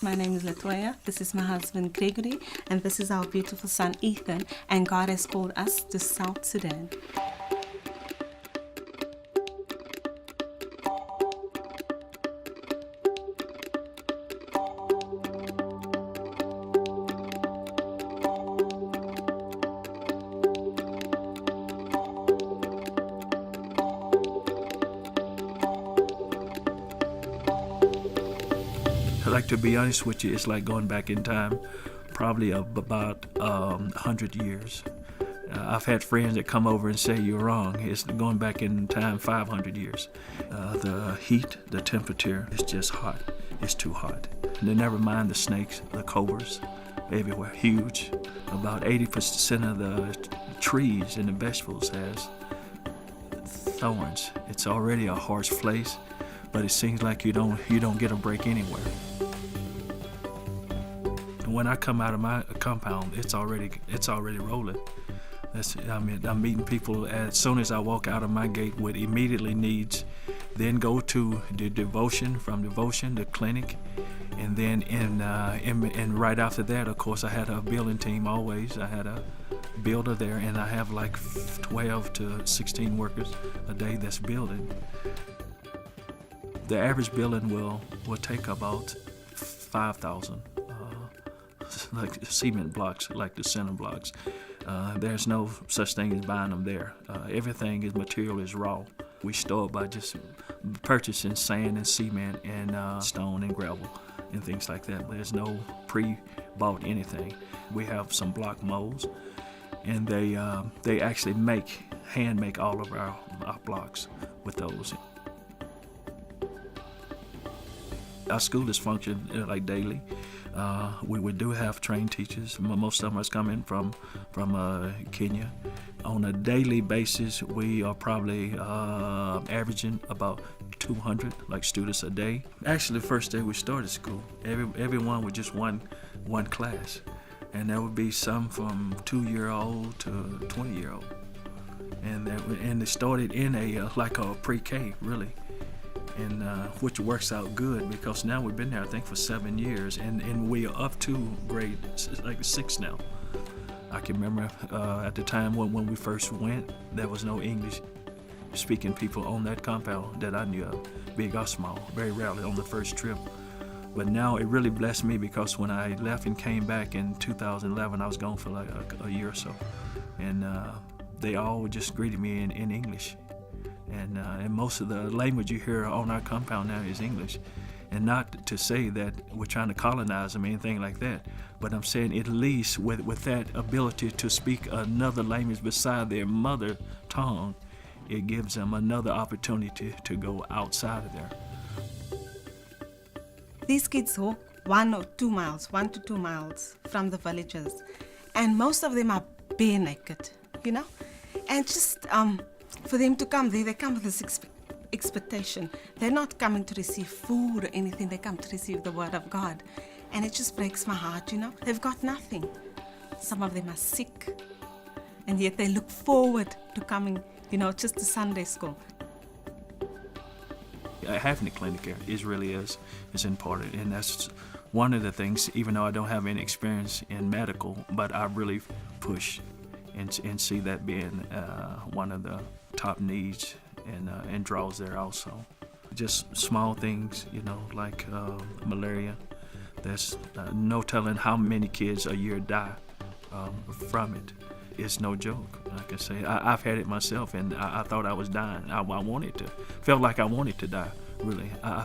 My name is Latoya, this is my husband Gregory, and this is our beautiful son Ethan, and God has called us to South Sudan. Like, to be honest with you, it's like going back in time, probably about 100 years. I've had friends that come over and say you're wrong. It's going back in time 500 years. The heat, the temperature, it's just hot. It's too hot. And never mind the snakes, the cobras, everywhere, huge. About 80% of the trees and the vegetables has thorns. It's already a harsh place, but it seems like you don't get a break anywhere. When I come out of my compound, it's already rolling. I'm meeting people as soon as I walk out of my gate with immediately needs, then go to the devotion, from devotion to clinic, and then and right after that, of course, I had a building team always. I had a builder there, and I have like 12 to 16 workers a day that's building. The average building will take about 5,000. Like cement blocks, like the center blocks. There's no such thing as buying them there. Everything is material is raw. We store it by just purchasing sand and cement and stone and gravel and things like that. There's no pre-bought anything. We have some block molds, and they actually hand make all of our blocks with those. Our school is functioning like daily. We do have trained teachers. Most of them are coming from Kenya. On a daily basis, we are probably averaging about 200 students a day. Actually, the first day we started school, everyone was just one class, and there would be some from 2-year-old to 20-year-old, and they started in a pre-K really. And which works out good, because now we've been there I think for 7 years, and we are up to grade 6 now. I can remember at the time when we first went, there was no English speaking people on that compound that I knew of, big or small, very rarely on the first trip. But now it really blessed me, because when I left and came back in 2011, I was gone for like a year or so, and they all just greeted me in English. And most of the language you hear on our compound now is English. And not to say that we're trying to colonize them or anything like that, but I'm saying at least with that ability to speak another language beside their mother tongue, it gives them another opportunity to go outside of there. These kids walk 1 to 2 miles from the villages, and most of them are bare naked, and just for them to come there, they come with this expectation. They're not coming to receive food or anything. They come to receive the word of God. And it just breaks my heart, They've got nothing. Some of them are sick. And yet they look forward to coming, just to Sunday school. Having a clinic here is important. And that's one of the things, even though I don't have any experience in medical, but I really push and see that being one of the top needs and draws there also. Just small things, like malaria. There's no telling how many kids a year die from it. It's no joke. Like I say, I've had it myself, and I thought I was dying. Felt like I wanted to die, really. I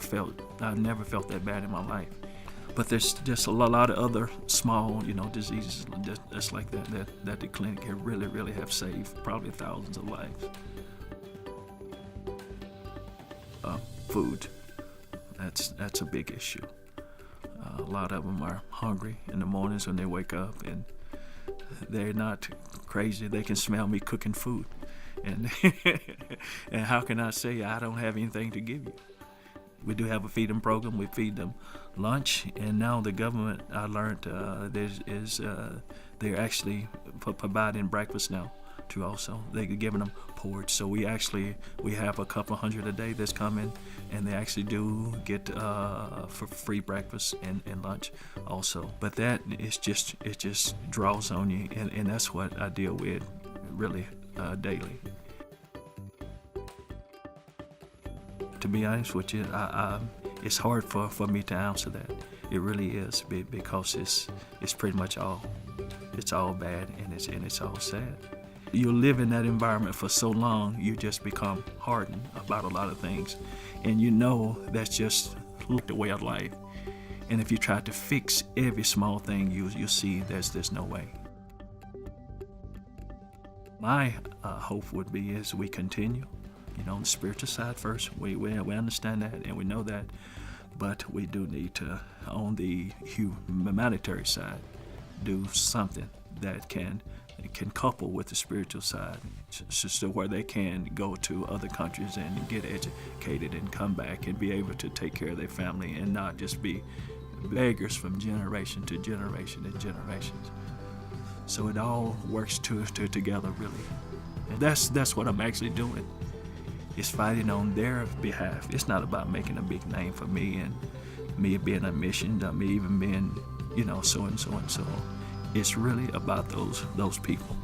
never felt that bad in my life. But there's just a lot of other small, diseases just like that the clinic here really have saved probably thousands of lives. Food, that's a big issue. A lot of them are hungry in the mornings when they wake up, and they're not crazy. They can smell me cooking food, and and how can I say I don't have anything to give you? We do have a feeding program. We feed them lunch, and now the government, I learned, they're actually providing breakfast now too also. They're giving them porridge. So we have a couple hundred a day that's coming, and they actually do get for free breakfast and lunch also. But that is it just draws on you, and that's what I deal with really daily. To be honest with you, it's hard for me to answer that. It really is, because it's pretty much it's all bad, and it's all sad. You live in that environment for so long, you just become hardened about a lot of things, and you know that's just the way of life. And if you try to fix every small thing, you see there's no way. My hope would be is we continue, on the spiritual side first. We understand that, and we know that, but we do need to, on the humanitarian side, do something that can couple with the spiritual side, so where they can go to other countries and get educated and come back and be able to take care of their family and not just be beggars from generation to generation and generations. So it all works together, really. And that's what I'm actually doing, is fighting on their behalf. It's not about making a big name for me and me being a mission, me even being, so and so and so. It's really about those people.